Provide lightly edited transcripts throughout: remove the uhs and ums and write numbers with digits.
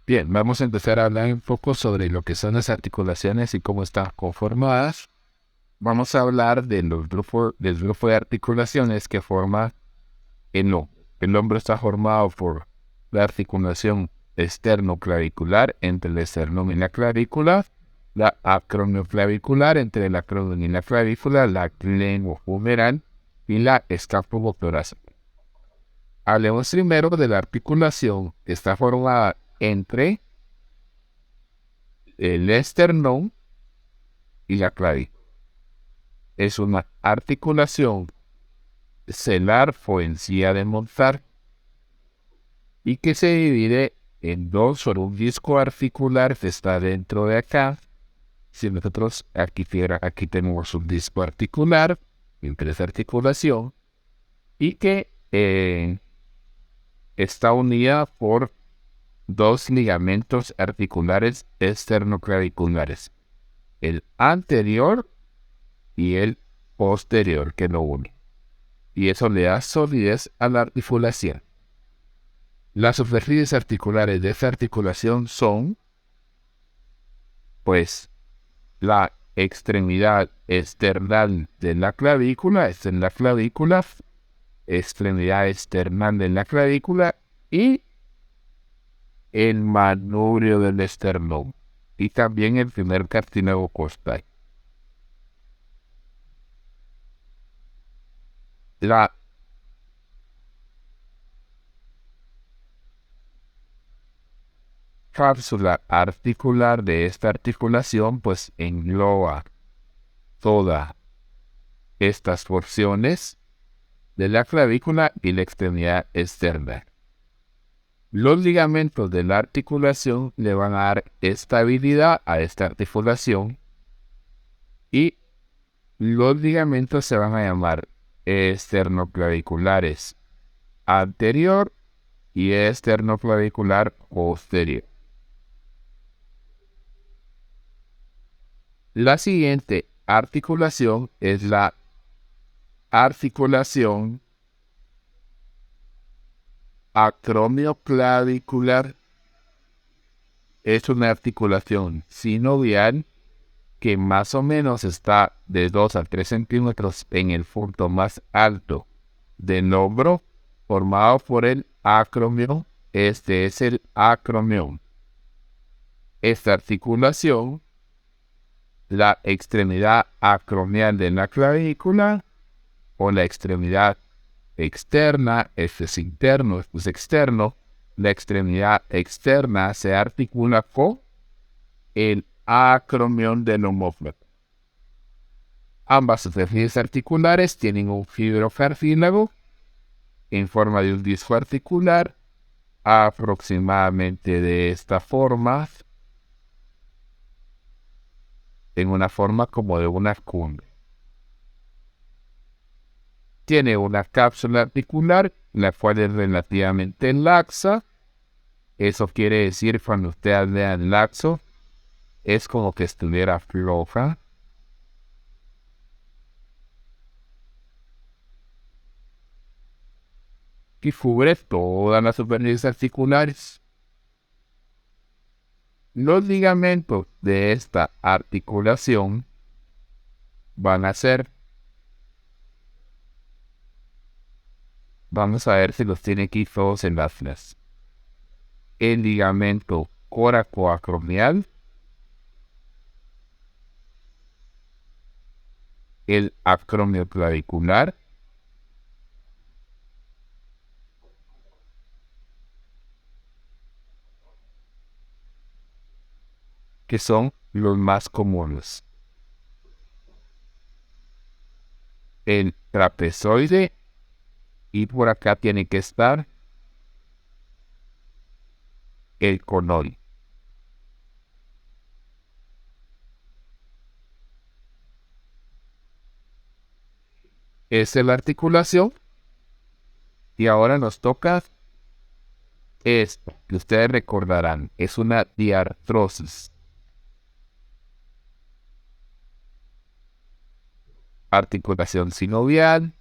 Bien, vamos a empezar a hablar un poco sobre lo que son las articulaciones y cómo están conformadas. Vamos a hablar del grupo de articulaciones que forma el hombro. El hombro está formado por la articulación esternoclavicular entre el esternón y la clavícula, la acromioclavicular entre el acromion y la clavícula, la glenohumeral y la escapulotorácica. Hablemos primero de la articulación que está formada entre el esternón y la clavícula. Es una articulación celar o encía de montar y que se divide en dos por un disco articular que está dentro de acá. Si nosotros aquí tenemos un disco articular entre esa articulación y que está unida por dos ligamentos articulares esternoclaviculares, el anterior y el posterior, que lo une. Y eso le da solidez a la articulación. Las superficies articulares de esta articulación son, pues, la extremidad external de la clavícula, esta es la clavícula, extremidad external de la clavícula y el manubrio del esternón y también el primer cartílago costal. La cápsula articular de esta articulación pues engloba todas estas porciones de la clavícula y la extremidad externa. Los ligamentos de la articulación le van a dar estabilidad a esta articulación y los ligamentos se van a llamar esternoclaviculares anterior y esternoclavicular posterior. La siguiente articulación es la articulación acromioclavicular. Es una articulación sinovial que más o menos está de 2 a 3 centímetros en el punto más alto del hombro, formado por el acromion. Este es el acromion. Esta articulación, la extremidad acromial de la clavícula o la extremidad externa, este es interno, este es externo, la extremidad externa se articula con el acromion del omóplato. Ambas superficies articulares tienen un fibrocartílago en forma de un disco articular, aproximadamente de esta forma, en una forma como de una cumbre. Tiene una cápsula articular, la cual es relativamente laxa. Eso quiere decir, cuando ustedes vean laxo, es como que estuviera floja. Que cubre todas las superficies articulares. Los ligamentos de esta articulación van a ser, vamos a ver si los tiene aquí todos en las filas. El ligamento coracoacromial, el acromioclavicular, que son los más comunes. El trapezoide, y por acá tiene que estar el conoide. Esa es la articulación. Y ahora nos toca esto, que ustedes recordarán, es una diartrosis. Articulación sinovial,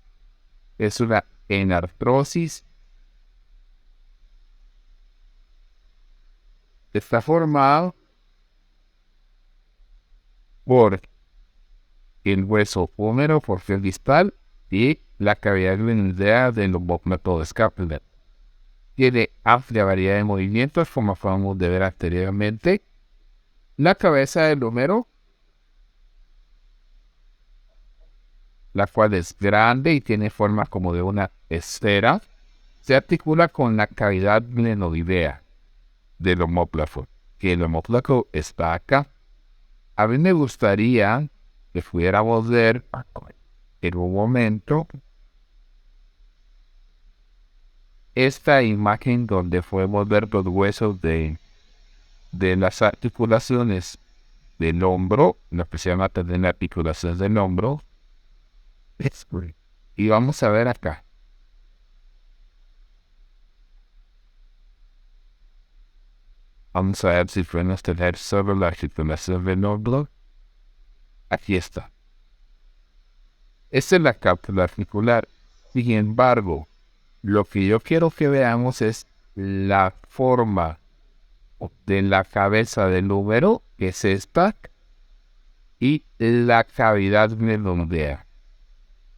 es una enartrosis. está formado por el hueso húmero, porción distal y la cavidad glenoidea del omóplato escapular. Tiene amplia variedad de movimientos, como acabamos de ver anteriormente. La cabeza del húmero, la cual es grande y tiene forma como de una esfera, se articula con la cavidad glenoidea del omóplato, que el omóplato está acá. A mí me gustaría que pudiéramos ver en un momento esta imagen donde podemos ver los huesos de las articulaciones del hombro, lo que se llama también las articulaciones del hombro. Y vamos a ver acá. Vamos a ver si podemos tener sobre la articulación del hombro. Aquí está. Esta es la cápsula articular. Sin embargo, lo que yo quiero que veamos es la forma de la cabeza del húmero, que es esta, y la cavidad glenoidea.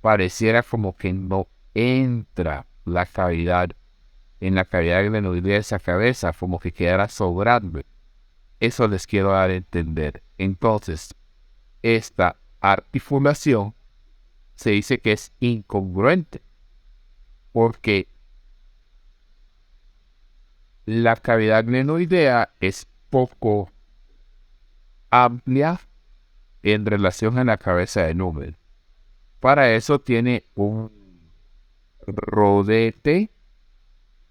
Pareciera como que no entra la cavidad en la cavidad glenoidea de esa cabeza, como que quedara sobrando. Eso les quiero dar a entender. Entonces, esta articulación se dice que es incongruente, porque la cavidad glenoidea es poco amplia en relación a la cabeza del húmero. Para eso tiene un rodete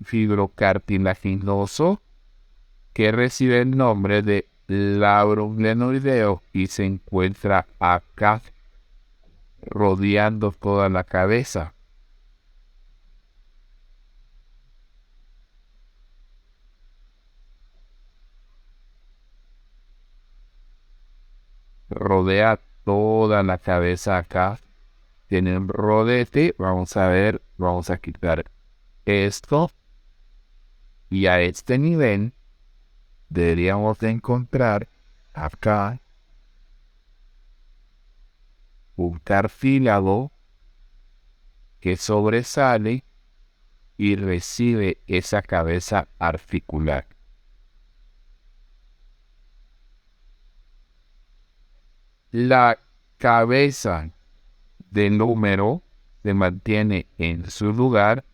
fibrocartilaginoso que recibe el nombre de labrum glenoideo y se encuentra acá rodeando toda la cabeza. Rodea toda la cabeza acá. Tiene un rodete. Vamos a ver, vamos a quitar esto. Y a este nivel deberíamos de encontrar acá un cartílago que sobresale y recibe esa cabeza articular. La cabeza del húmero se mantiene en su lugar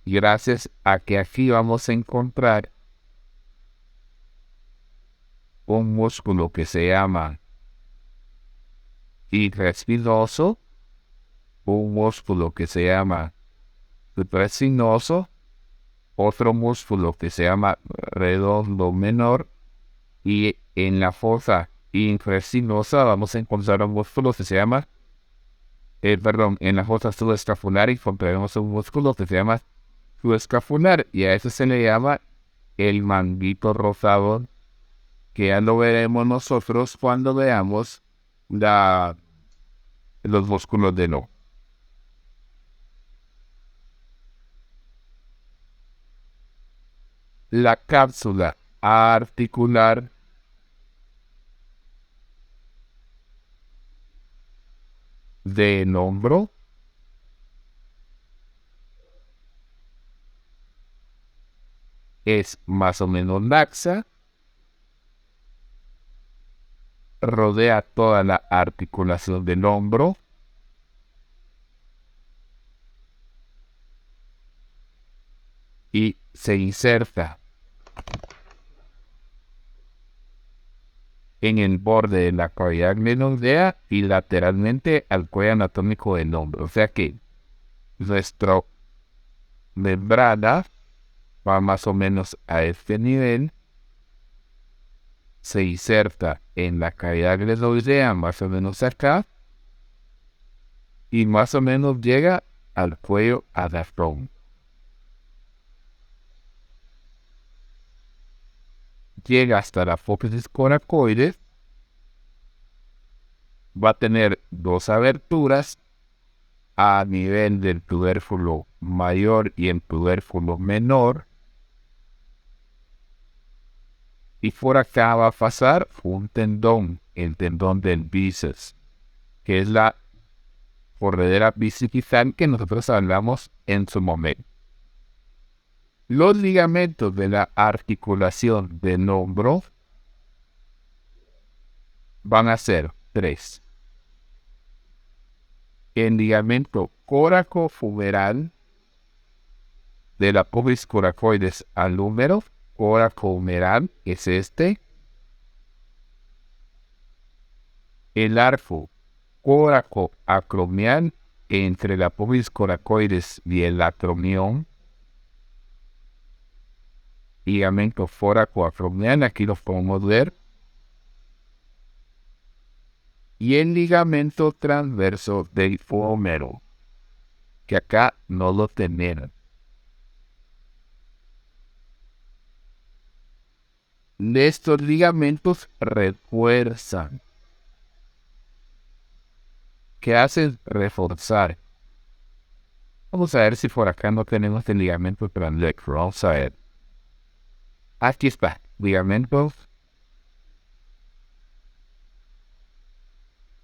gracias a que aquí vamos a encontrar un músculo que se llama hidraespinoso, un músculo que se llama supraespinoso, otro músculo que se llama redondo menor, y en la fosa infraespinosa vamos a encontrar un músculo que se llama, en la fosa subescapular encontraremos un músculo que se llama subescapular, y a eso se le llama el manguito rosado, que ya lo veremos nosotros cuando veamos los músculos del ojo. La cápsula articular del hombro es más o menos laxa, rodea toda la articulación del hombro y se inserta en el borde de la cavidad glenoidea y lateralmente al cuello anatómico del hombro. O sea que nuestra membrana va más o menos a este nivel, se inserta en la cavidad glenoidea más o menos acá y más o menos llega al cuello anatómico. Llega hasta la apófisis coracoides, va a tener dos aberturas a nivel del tubérculo mayor y el tubérculo menor, Y por acá va a pasar un tendón, el tendón del bíceps, que es la corredera bicipital que nosotros hablamos en su momento. Los ligamentos de la articulación del hombro van a ser 3. El ligamento coracohumeral de la pubis coracoides al húmero, coracohumeral es este. El arco coracoacromial entre la pubis coracoides y el acromión. Ligamento coracoacromial, aquí lo podemos ver. Y el ligamento transverso del húmero, que acá no lo tenemos. Estos ligamentos refuerzan. ¿Qué hacen? Reforzar. Vamos a ver si por acá no tenemos el ligamento transverso. Vamos a ver. Aquí está. Ligamento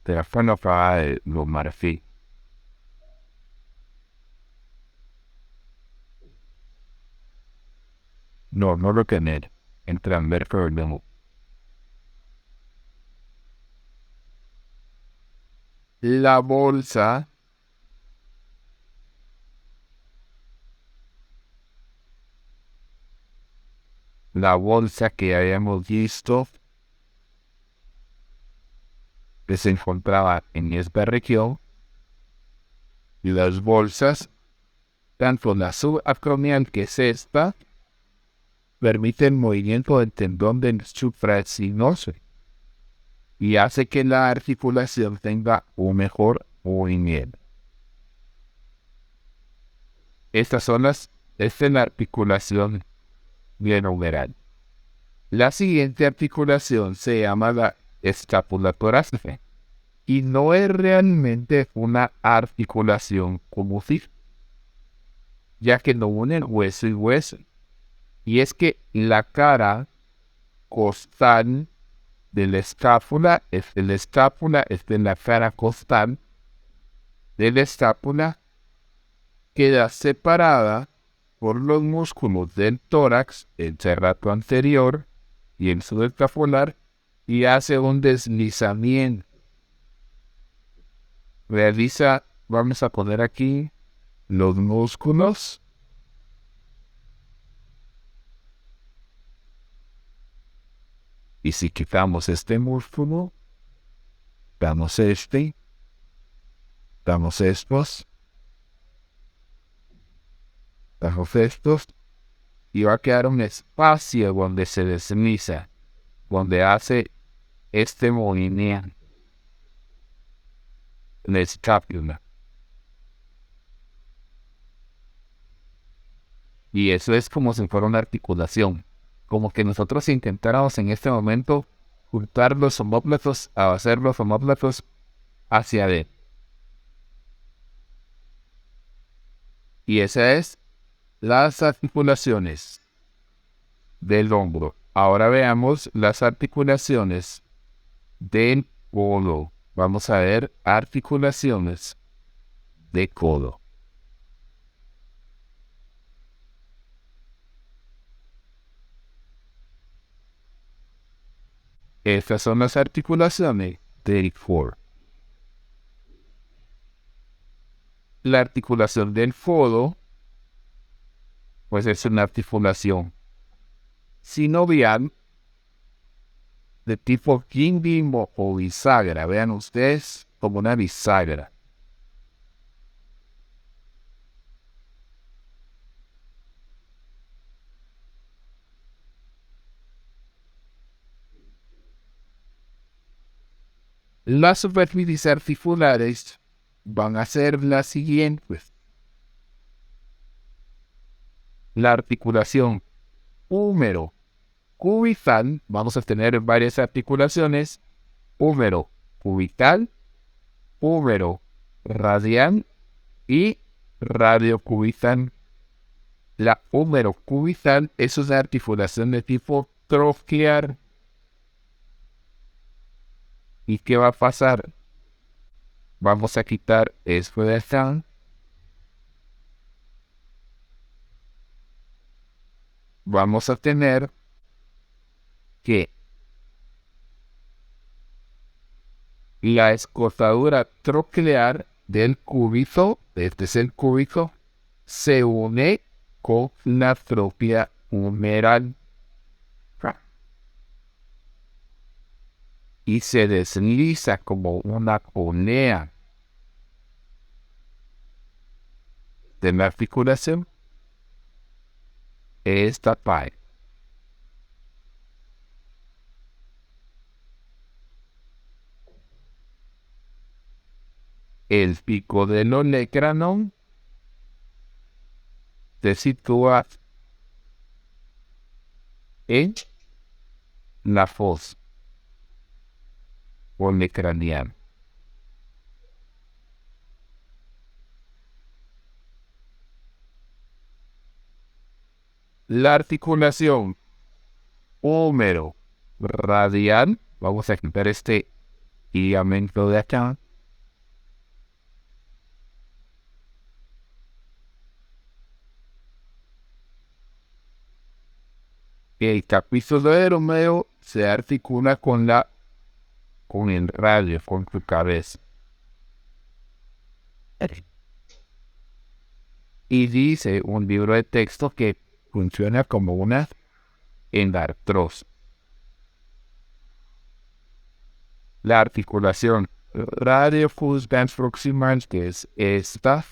de la falange de los marfil. No lo tenemos. En transverso del mismo. La bolsa que habíamos visto que se encontraba en esta región, y las bolsas, tanto la subacromial, que es esta, permiten movimiento del tendón del supraespinoso y hace que la articulación tenga un mejor movimiento. Esta es la articulación glenohumeral. La siguiente articulación se llama la escápula torácica y no es realmente una articulación como si, ya que no une hueso y hueso. Y es que la cara costal de la escápula es de la cara costal de la escápula, queda separada por los músculos del tórax, el serrato anterior y el subescapular, y hace un deslizamiento. Vamos a poner aquí los músculos. Y si quitamos este músculo, damos este, damos estos, damos estos, y va a quedar un espacio donde se desliza, donde hace este movimiento. La escápula. Y eso es como si fuera una articulación. Como que nosotros intentáramos en este momento juntar los omóplatos, a hacer los omóplatos hacia adentro. Y esas es las articulaciones del hombro. Ahora veamos las articulaciones del codo. Vamos a ver articulaciones de codo. Estas son las articulaciones del codo. La articulación del codo, pues es una articulación sinovial de tipo quimbimbo o bisagra. Vean ustedes como una bisagra. Las superficies articulares van a ser las siguientes. La articulación húmero cubital, vamos a tener varias articulaciones: húmero cubital, húmero radial y radiocubital. La húmero cubital es una articulación de tipo atrofiar. ¿Y qué va a pasar? Vamos a quitar esto de acá. Vamos a tener que la escotadura troclear del cúbito, este es el cúbito, se une con la atrofia humeral y se desliza como una conea de la articulación. Esta parte. El pico del olecranon se sitúa en la fosa olecraniana. La articulación húmero radial, vamos a quitar este ligamento de acá. El capítulo del húmero se articula con el radio, con su cabeza. Y dice un libro de texto que funciona como una endartrosis. La articulación radiofuscans proximal, que es esta,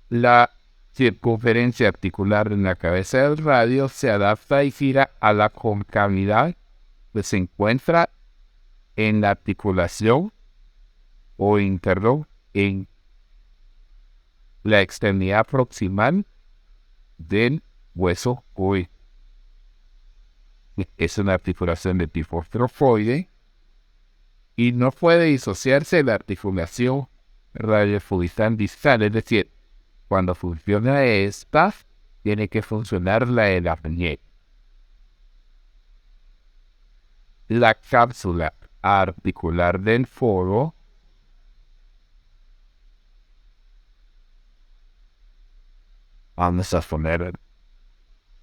la circunferencia articular en la cabeza del radio se adapta y gira a la concavidad que se encuentra en la articulación o interno en la extremidad proximal del hueso cubital. Es una articulación de tipo trofoide y no puede disociarse de la articulación radiofuscal distal, es decir, cuando funciona esta, tiene que funcionar la de la muñeca. La cápsula articular del foro vamos a poner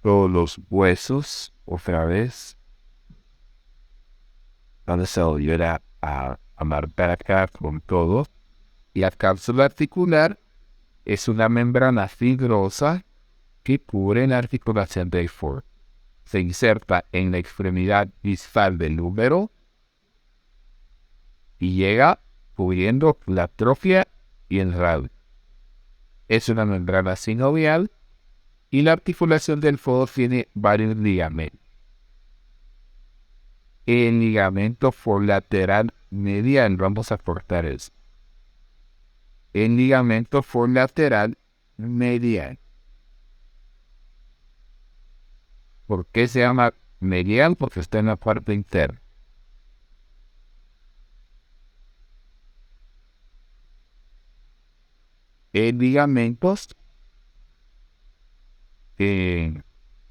todos los huesos otra vez. Vamos a volver a marcar acá con todo. Y la cápsula articular es una membrana fibrosa que cubre la articulación del foro. Se inserta en la extremidad distal del húmero y llega cubriendo la atrofia y el radio. Es una membrana sinovial y la articulación del foro tiene varios ligamentos. El ligamento forolateral medial, vamos a cortar eso. El ligamento forolateral medial. ¿Por qué se llama medial? Porque está en la parte interna. El ligamento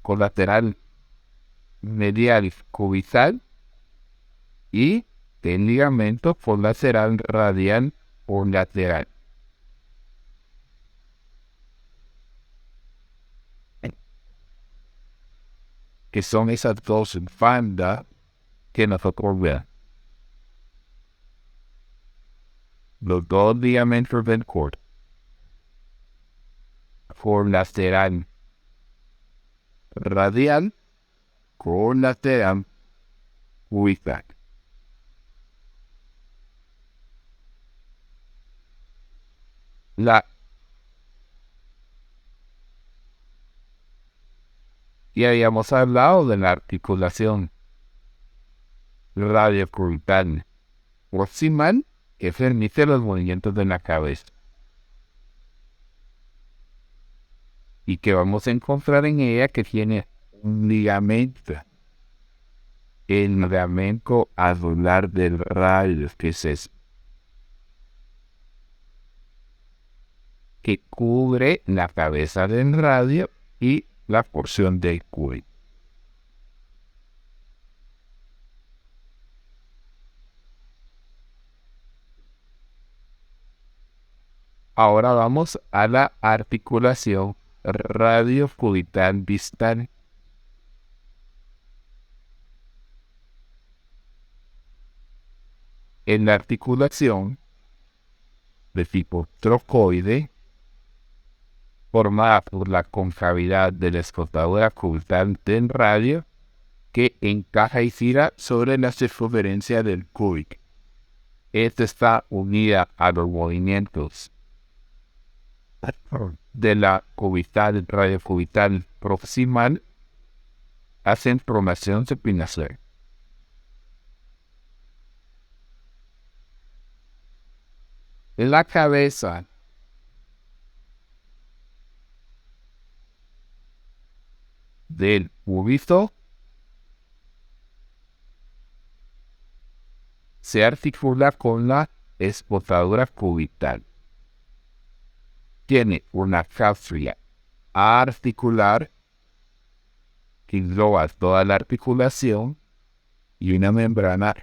colateral medial cubital y el ligamento colateral radial o lateral. Que son esas dos bandas que nosotros vemos. Los dos ligamentos del corte. Colateral radial, colateral cubital. Y habíamos hablado de la articulación radiocubital proximal que permite los movimientos de la cabeza. Y que vamos a encontrar en ella que tiene un ligamento. El ligamento adular del radio, que es eso, que cubre la cabeza del radio y la porción del cuello. Ahora vamos a la articulación radiocubital distal. En la articulación de tipo trocoide, formada por la concavidad de la escotadura cubital del radio, que encaja y gira sobre la circunferencia del cúbito. Esta está unida a los movimientos de la cubital radiocubital proximal, hacen formación supinación. La cabeza del cúbito se articula con la escotadura cubital. Tiene una cápsula articular que engloba toda la articulación y una membrana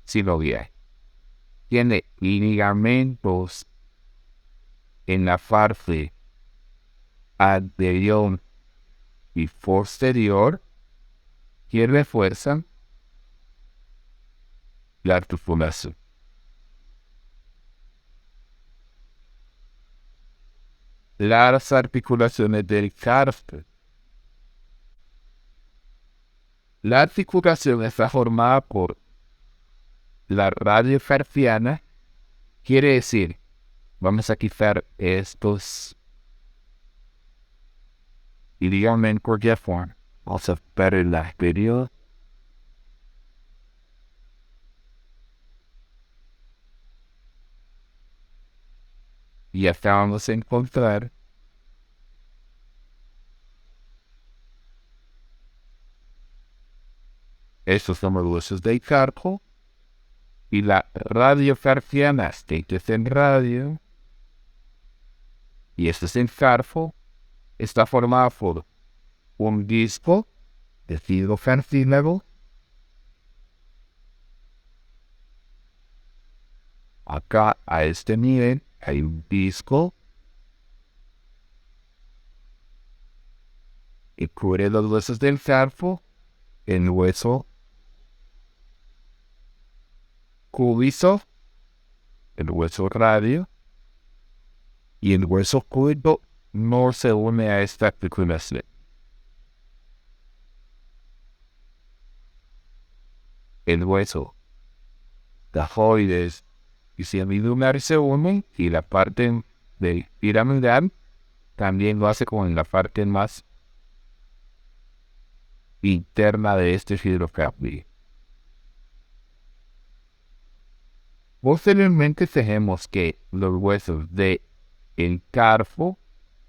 sinovial. Tiene ligamentos en la parte anterior y posterior que refuerzan la articulación. Las articulaciones del carpo. La articulación está formada por la radio carpiana, quiere decir, vamos a quitar estos ligamentos que forman. Vamos a ver el exterior. Y acá vamos a encontrar estos son los huesos del carpo y la radio carpiana, este es el radio y este es el carpo, está formado por un disco de fibro cartílago. Acá a este nivel hay un disco que cubre los huesos del carpo, el hueso cúbito, el hueso radio y el hueso cúbito no se une a esta articulación. El hueso dajoides y semilunar se unen y la parte de piramidal también lo hace como en la parte más interna de este hidrocápnico. Posteriormente tenemos que los huesos del carpo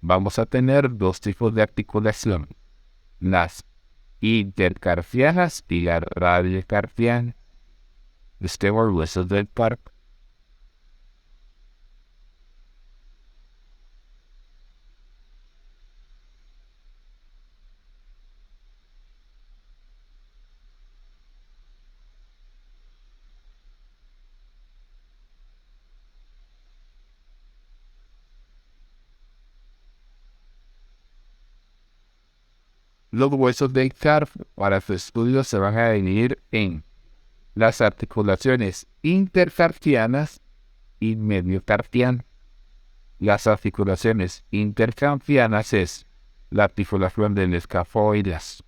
vamos a tener dos tipos de articulación, las intercarpianas y la radiocarpiana. Este son los huesos del carpo. Los huesos del carpo para su estudio se van a dividir en las articulaciones intercarpianas y mediocarpianas. Las articulaciones intercarpianas es la articulación del escafoides,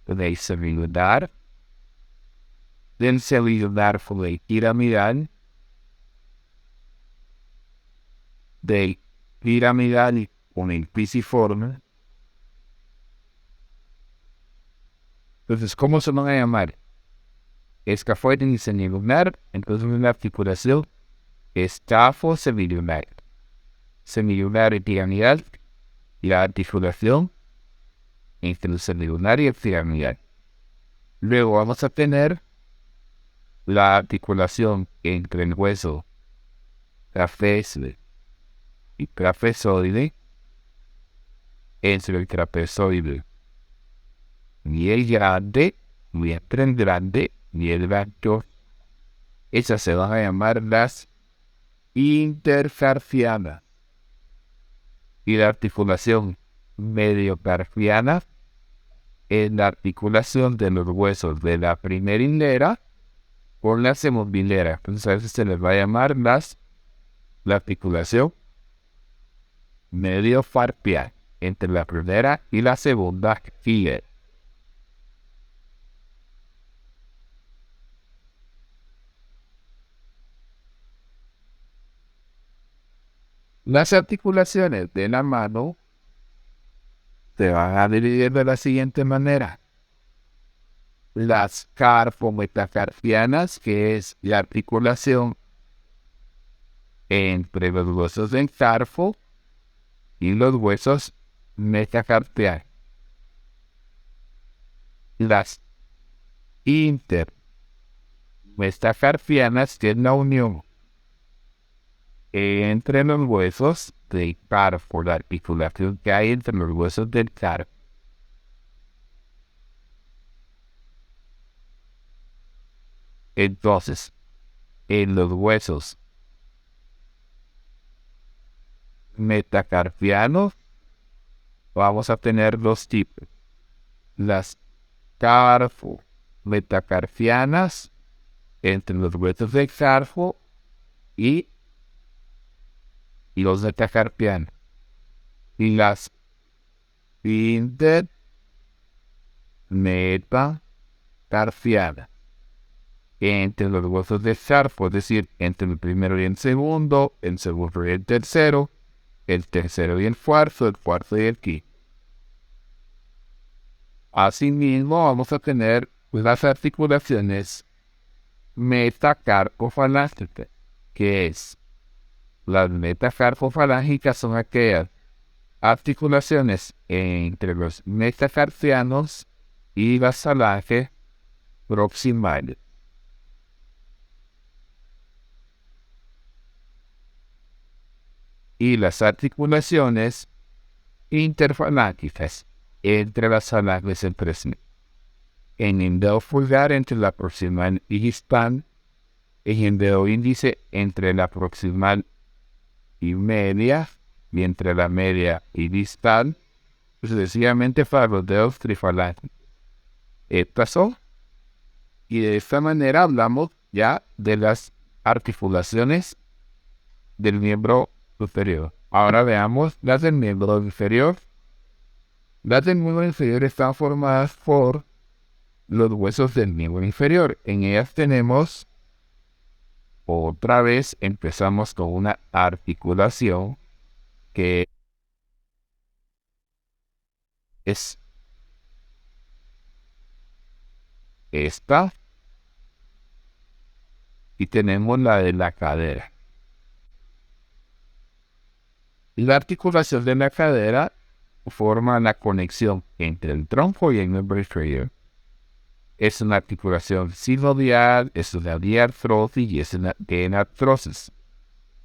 del semilunar piramidal, del piramidal con el pisiforme. Entonces, ¿cómo se van a llamar? Escafoide y semilunar, entonces una articulación escafo-semilunar. Semilunar y piramidal, y la articulación entre el semilunar y el piramidal. Luego vamos a tener la articulación entre el hueso trapézio y trapezoide, entre el trapezoide y el grande, vientre grande y el grande. Esas se van a llamar las intercarpianas. Y la articulación mediocarpiana es la articulación de los huesos de la primera hilera con la segunda hilera. Entonces a veces se les va a llamar la articulación mediocarpiana entre la primera y la segunda hilera. Las articulaciones de la mano se van a dividir de la siguiente manera. Las carpometacarpianas, que es la articulación entre los huesos del carpo y los huesos metacarpianos. Las intermetacarpianas, que es la unión entre los huesos del carpo, la articulación que hay entre los huesos del carpo. Entonces, en los huesos metacarpianos vamos a tener dos tipos. Las carpometacarpianas entre los huesos del carpo y los metacarpianos. Y las intermetacarpianas entre los huesos del carpo, es decir, entre el primero y el segundo y el tercero y el cuarto y el quinto. Asimismo, vamos a tener las articulaciones metacarpofalángicas, que es las metacarpofalángicas son aquellas articulaciones entre los metacarpianos y las falanges proximales. Y las articulaciones interfalángicas entre las falanges en el dedo pulgar entre la proximal y distal, en el dedo índice entre la proximal y media, y entre la media y distal, sucesivamente para los dedos trifalángicos. Estas son, y de esta manera hablamos ya de las articulaciones del miembro superior. Ahora veamos las del miembro inferior. Las del miembro inferior están formadas por los huesos del miembro inferior. En ellas tenemos, otra vez empezamos con una articulación que es esta, y tenemos la de la cadera. La articulación de la cadera forma la conexión entre el tronco y el miembro inferior. Es una articulación sinovial, es una diartrosis y es una artrosis.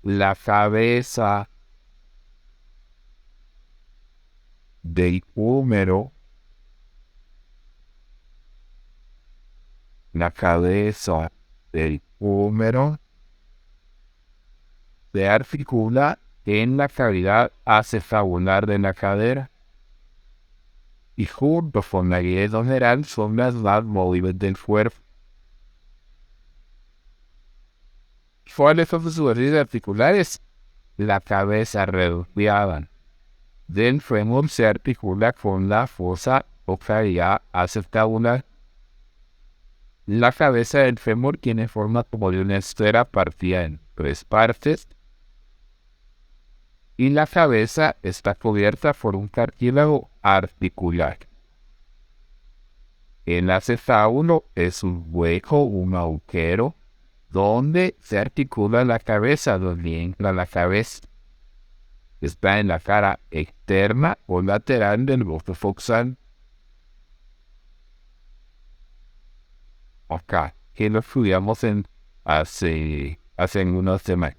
La cabeza del húmero, se articula en la cavidad acetabular de la cadera y junto con la guía general son las más móviles del cuerpo. ¿Cuáles son sus superficies articulares? La cabeza redondeada del fémur se articula con la fosa o cavidad acetabular. La cabeza del fémur tiene forma como de una esfera partida en tres partes y la cabeza está cubierta por un cartílago articular. El acetábulo es un hueco, un agujero, donde se articula la cabeza, donde entra la cabeza. Está en la cara externa o lateral del bosque foxal. Acá, que lo estudiamos hace unos semanas.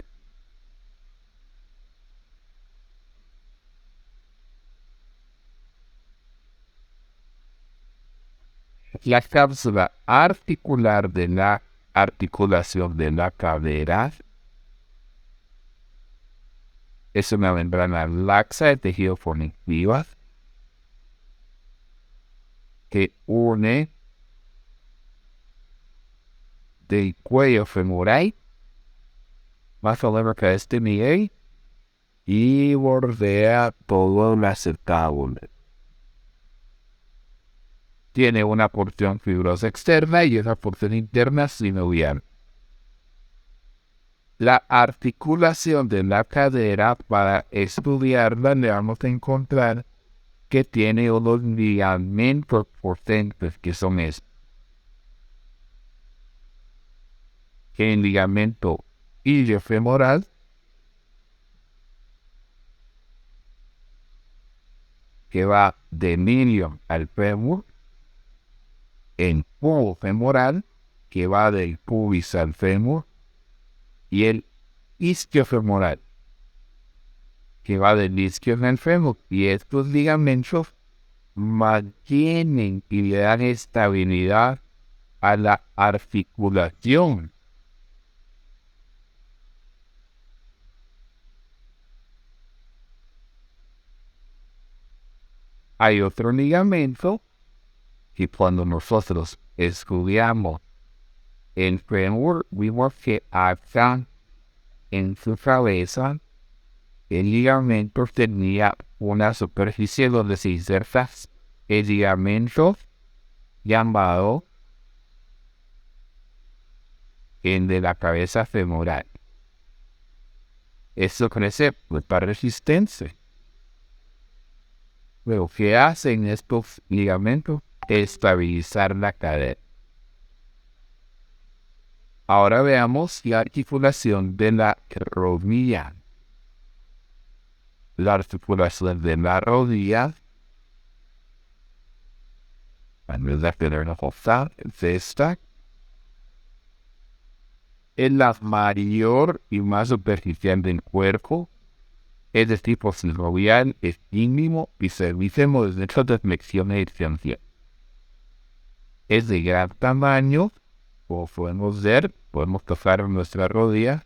La cápsula articular de la articulación de la cadera es una membrana laxa de tejido conectiva que une del cuello femoral más o menos que este nivel y bordea todo el acetábulo. Tiene una porción fibrosa externa y una porción interna sinovial. La articulación de la cadera, para estudiarla, le vamos a encontrar que tiene unos ligamentos potentes que son estos. El ligamento iliofemoral, que va del ilion al fémur, el pubo femoral, que va del pubis al fémur, y el isquiofemoral, que va del isquion al fémur. Y estos ligamentos mantienen y le dan estabilidad a la articulación. Hay otro ligamento que cuando nosotros estudiamos el fémur, vimos que acá en su cabeza el ligamento tenía una superficie donde se inserta el ligamento llamado el de la cabeza femoral. Esto crece para resistencia. Luego, ¿qué hacen estos ligamentos? Estabilizar la cadera. Ahora veamos la articulación de la rodilla. La articulación de la rodilla, en la cadera fosa, esta, es la mayor y más superficial del cuerpo. Es de tipo sinovial, es mínimo y servicio de flexión y extensión. Es de gran tamaño, como podemos ver, podemos tocar nuestra rodilla.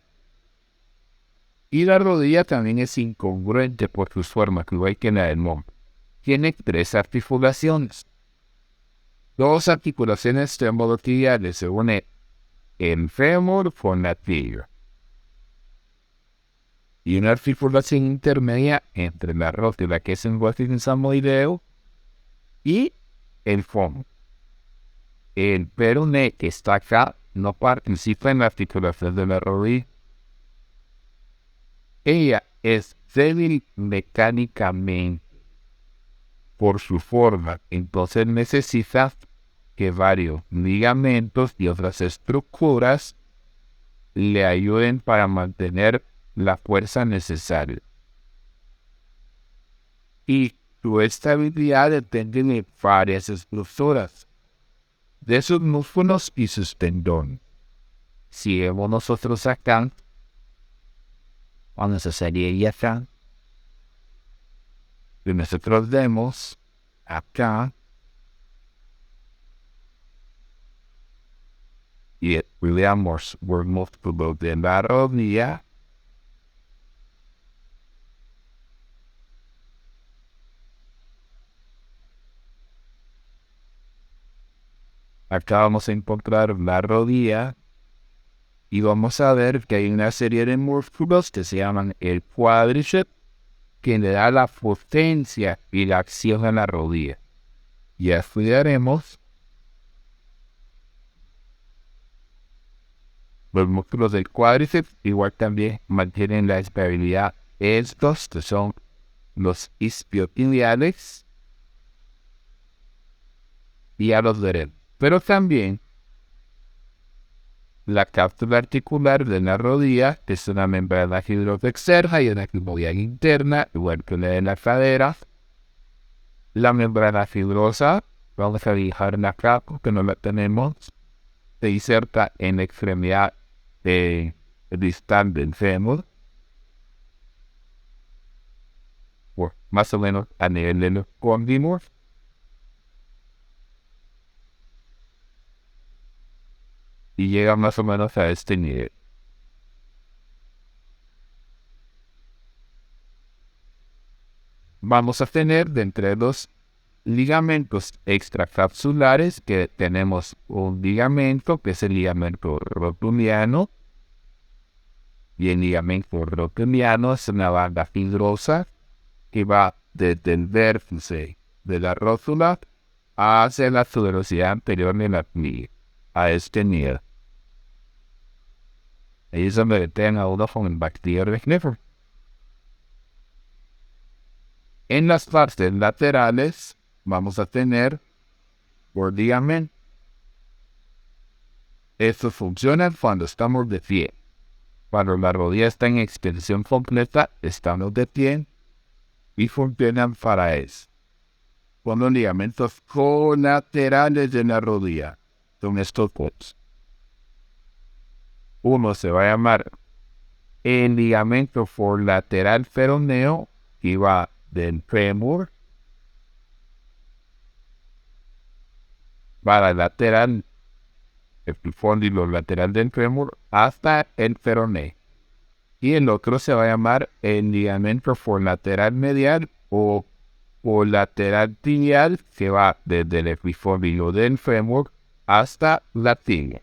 Y la rodilla también es incongruente por sus formas, igual que la del hombro. Tiene 3 articulaciones. 2 articulaciones femorotibiales, se une el fémur con la tibia. Y una articulación intermedia entre la rótula, que es el hueso samoideo, y el fémur. El peroné, que está acá, no participa en la articulación de la rodilla. Ella es débil mecánicamente por su forma, entonces necesita que varios ligamentos y otras estructuras le ayuden para mantener la fuerza necesaria. Y su estabilidad depende de varias estructuras, de sus músculos y sus tendones. Si vemos nosotros acá, cuando se sería acá, y nosotros vemos acá, y veamos por músculo de la rodilla, acá vamos a encontrar la rodilla y vamos a ver que hay una serie de músculos que se llaman el cuádriceps, que le da la potencia y la acción a la rodilla. Y estudiaremos los músculos del cuádriceps, igual también mantienen la estabilidad. Estos que son los isquiotibiales y a los derechos. Pero también la cápsula articular de la rodilla, que es una membrana fibrosa externa y una fibrosa interna, igual que la de la cadera. La membrana fibrosa, vamos a dibujarla acá porque no la tenemos, se inserta en la extremidad distal del fémur, o más o menos a nivel de los cóndilos. y llega más o menos a este nivel. Vamos a tener de entre los ligamentos extracapsulares que tenemos un ligamento que es el ligamento rotuliano, y el ligamento rotuliano es una banda fibrosa que va desde el vértice de la rótula hacia la tuberosidad anterior de la tibia, a este nivel. Ahí es donde tengan a uno con el bacterio de Kneffer. En las partes laterales vamos a tener por ligamento. Esto funciona cuando estamos de pie. Cuando la rodilla está en extensión completa, estamos de pie y funcionan para eso. Con los ligamentos colaterales de la rodilla son estos dos. Uno se va a llamar el ligamento forlateral peroneo, que va del fémur para el lateral, el epifóndilo lateral del fémur, hasta el peroné. Y el otro se va a llamar el ligamento forlateral medial o lateral tibial, que va desde el epifóndilo del fémur hasta la tibia.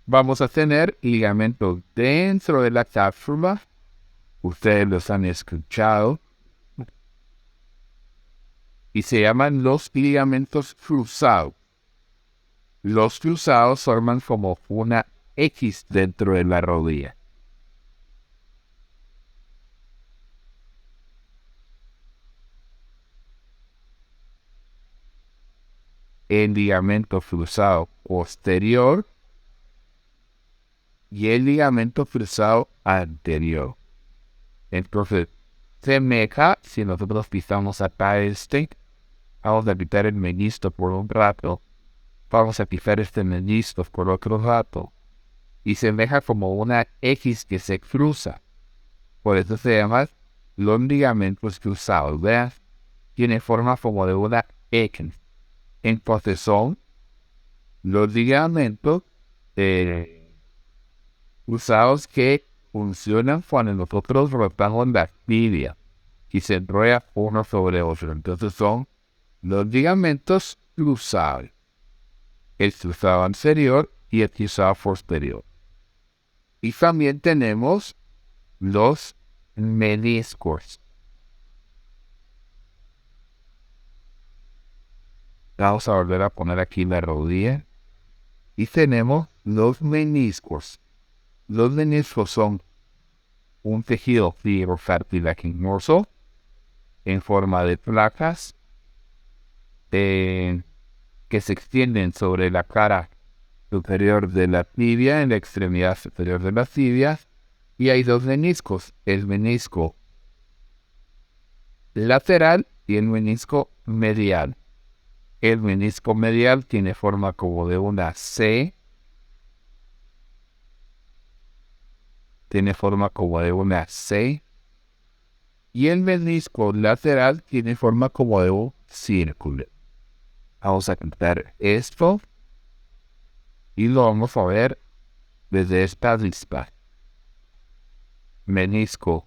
Vamos a tener ligamentos dentro de la cápsula. Ustedes los han escuchado. Y se llaman los ligamentos cruzados. Los cruzados forman como una X dentro de la rodilla. El ligamento cruzado posterior y el ligamento cruzado anterior. Entonces, semeja, si nosotros pisamos acá vamos a quitar el menisco por un rato, vamos a quitar este menisco por otro rato, y semeja como una X que se cruza. Por eso se llaman los ligamentos cruzados, ¿vean? Tiene forma como de una X. Entonces son los ligamentos cruzados que funcionan cuando nosotros rotamos la tibia y se enrolla uno sobre otro. Entonces son los ligamentos cruzados, el cruzado anterior y el cruzado posterior. Y también tenemos los meniscos. Vamos a volver a poner aquí la rodilla. Y tenemos los meniscos. Los meniscos son un tejido fibrocartilaginoso en forma de placas que se extienden sobre la cara superior de la tibia, en la extremidad superior de la tibia, y hay dos meniscos, el menisco lateral y el menisco medial. El menisco medial tiene forma como de una C, y el menisco lateral tiene forma como de un círculo. Vamos a quitar esto y lo vamos a ver desde esta vista. Menisco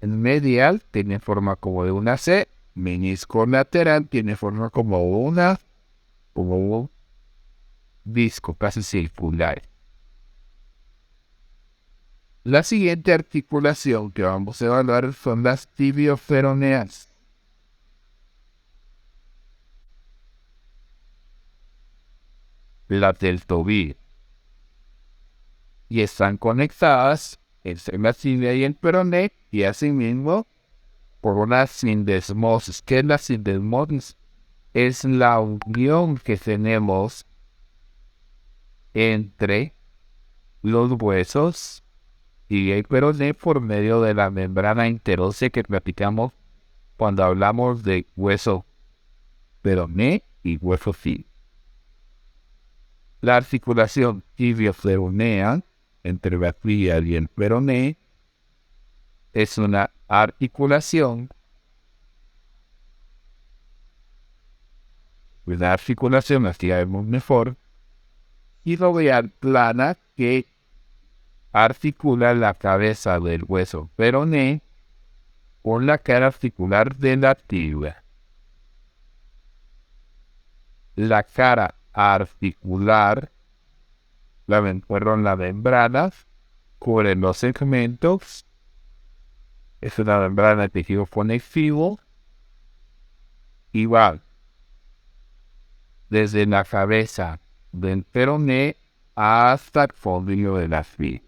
medial tiene forma como de una C, menisco lateral tiene forma como un disco casi circular. La siguiente articulación que vamos a evaluar son las tibioperoneas. Las del tobillo. Y están conectadas entre la tibia y el peroné, y asimismo por una sindesmosis. ¿Qué es la sindesmosis? Es la unión que tenemos entre los huesos y el peroné por medio de la membrana interósea que platicamos cuando hablamos de hueso peroné y hueso fino. La articulación tibioperonea entre la tibia y el peroné es una articulación una articulación, así vemos mejor, tiroidal plana que articula la cabeza del hueso peroné con la cara articular de la tibia. La cara articular, la membrana, cubre los segmentos. Es una membrana de tejido conectivo y va desde la cabeza del peroné hasta el fondo de la fibra.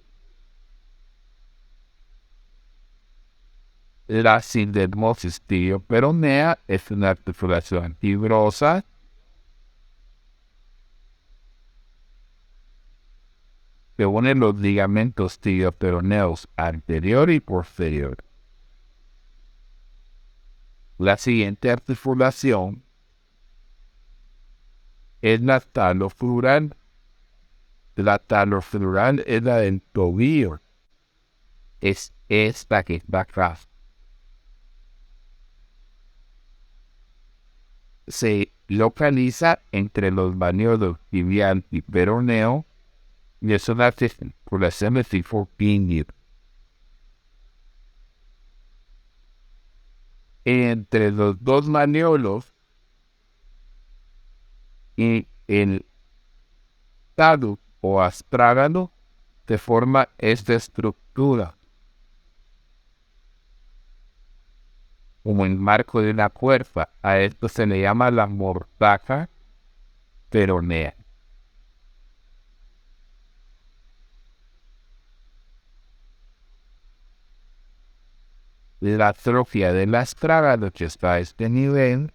La sindermosis tibio-peronea es una articulación fibrosa que une los ligamentos tibio-peroneos anterior y posterior. La siguiente articulación es la talofemoral. La talofemoral es la del tobillo. Es esta que está acá. Se localiza entre los maniobros tibial y peroneo y es una articulación de tipo piña. Entre los dos maniolos y el talus o astrágalo se forma esta estructura como el marco de una puerta. A esto se le llama la mortaja peronea. La atrofia del astrágalo, que está a este nivel,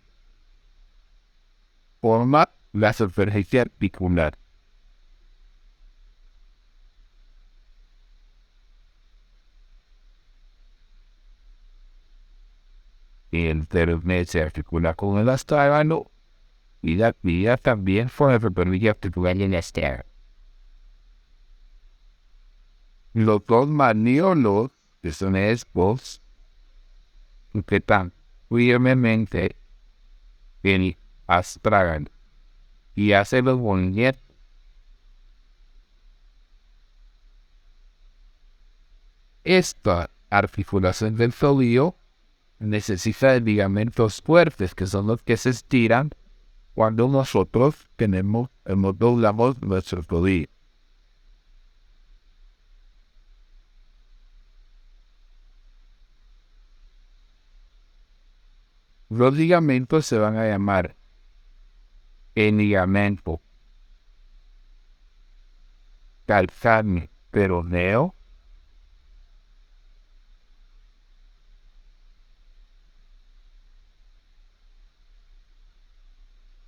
forma la superficie articular. Y el peroné se articula con el astrágalo y la tibia también forma la superficie articular en el astrágalo. Los dos maniolos, que son estos, sujetan firmemente el astrágalo y hacen los movimientos. Esta articulación del tobillo necesita de ligamentos fuertes, que son los que se estiran cuando nosotros doblamos nuestro tobillo. Los ligamentos se van a llamar el ligamento calcáneo peroneo,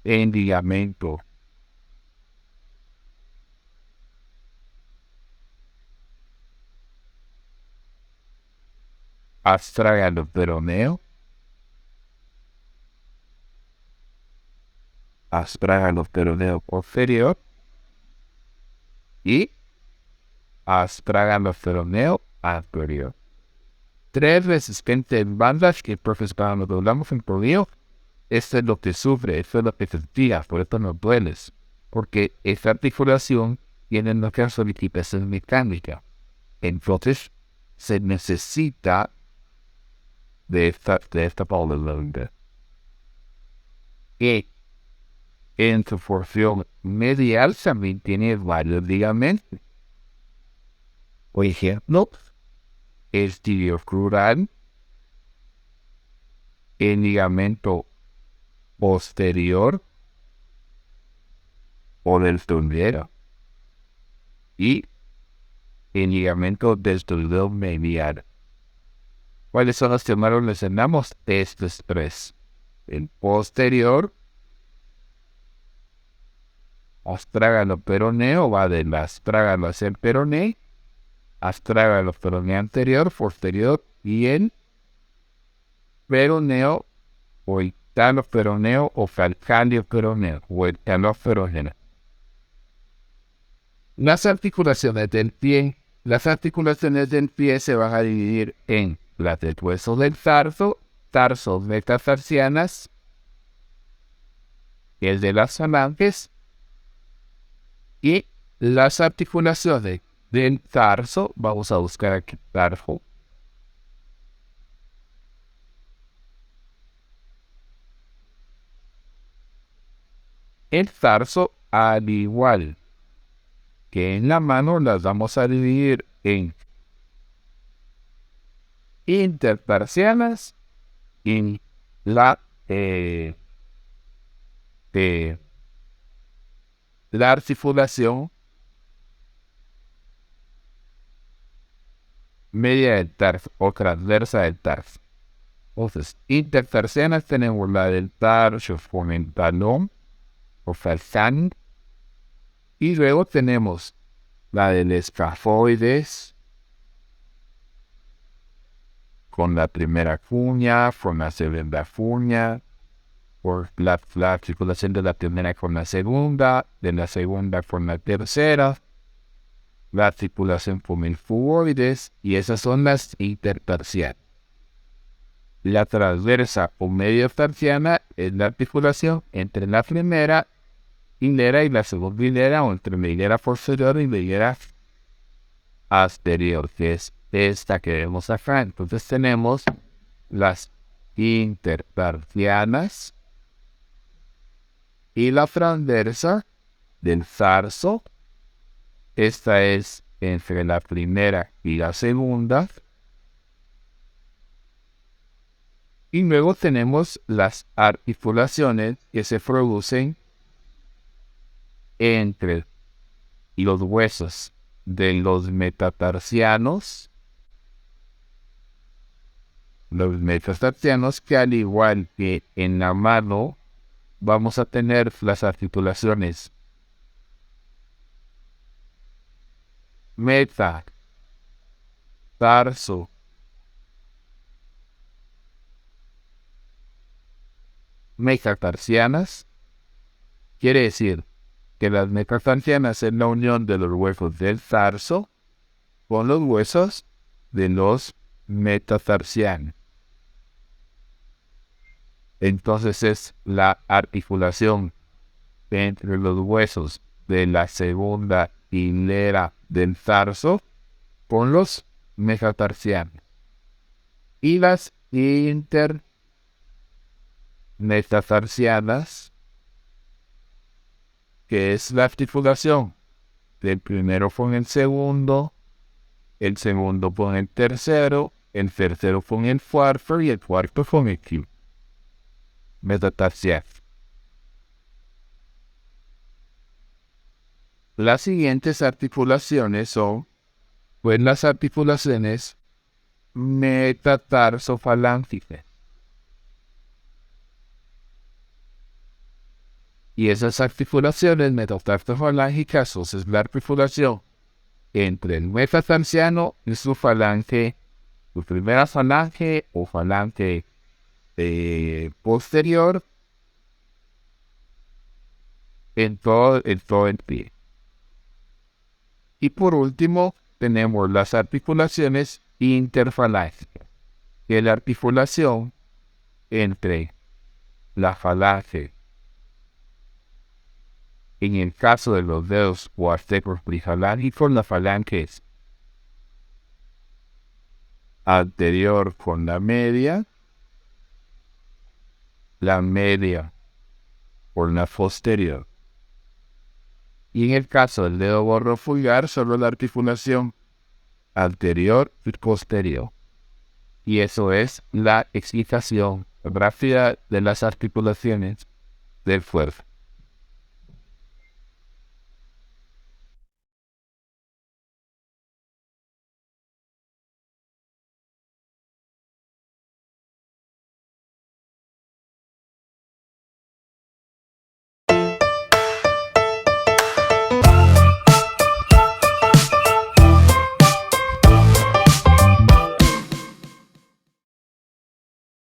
el ligamento astrágalo peroneo, astrágalo peroneo posterior y astrágalo peroneo anterior. Tres resistentes bandas que cuando doblamos el tobillo, esto es lo que sufre, esto es lo que se tira, por esto no dueles, porque esta articulación tiene una solicitación mecánica. Entonces, se necesita de esta paula. Y en su porción medial también tiene varios ligamentos. Por ejemplo, el tibiocrural, el ligamento posterior o del tondero y el ligamento del tondero medial. ¿Cuáles son los que más mencionamos? Estos tres. El posterior, astrágalo peroneo, va del astrágalo hacia el peroné, astrágalo peroneo anterior, posterior, y el peroneo o el taloperoneo o calcáneo peroneo o el taloperoneo. Las articulaciones del pie se van a dividir en las del hueso del tarso, tarsos metatarsianas, el de las falanges, y las articulaciones del tarso. Vamos a buscar aquí tarso. El tarso, al igual que en la mano, las vamos a dividir en intertarsianas y la articulación media del tarso o transversa del tarso. Entonces, intertarsianas tenemos la del tarso con el talón o falsán, y luego tenemos la del escafoides con la primera cuña, con la segunda cuña, por la articulación de la primera con la segunda, de la segunda con la tercera, la articulación con el cuboides, y esas son las intertarsianas. La transversa o medio tarsiana es la articulación entre la primera hilera y la segunda hilera, o entre la hilera posterior y la hilera anterior, que es esta que vemos acá. Entonces tenemos las intertarsianas y la transversa del tarso. Esta es entre la primera y la segunda. Y luego tenemos las articulaciones que se producen entre los huesos de los metatarsianos. Los metatarsianos, que al igual que en la mano, vamos a tener las articulaciones metatarso, metatarsianas. Quiere decir que las metatarsianas es la unión de los huesos del tarso con los huesos de los metatarsianos. Entonces es la articulación entre los huesos de la segunda hilera del tarso con los metatarsianos. Y las intermetatarsianas, que es la articulación del primero con el segundo con el tercero con el cuarto y el cuarto con el quinto. Metatarsianas. Las siguientes articulaciones son, pues, las articulaciones metatarsofalángices. Y esas articulaciones metatarsofalángicas es la articulación entre el metatarsiano y su falange, su primera falange o falange posterior, en todo el pie. Y por último, tenemos las articulaciones interfalángicas, que es la articulación entre la falange, en el caso de los dedos o artecos trifalángicos, la falange es anterior con la media con la posterior. Y en el caso del dedo gordo pulgar, solo la articulación anterior y posterior. Y eso es la explicación rápida de las articulaciones del cuerpo.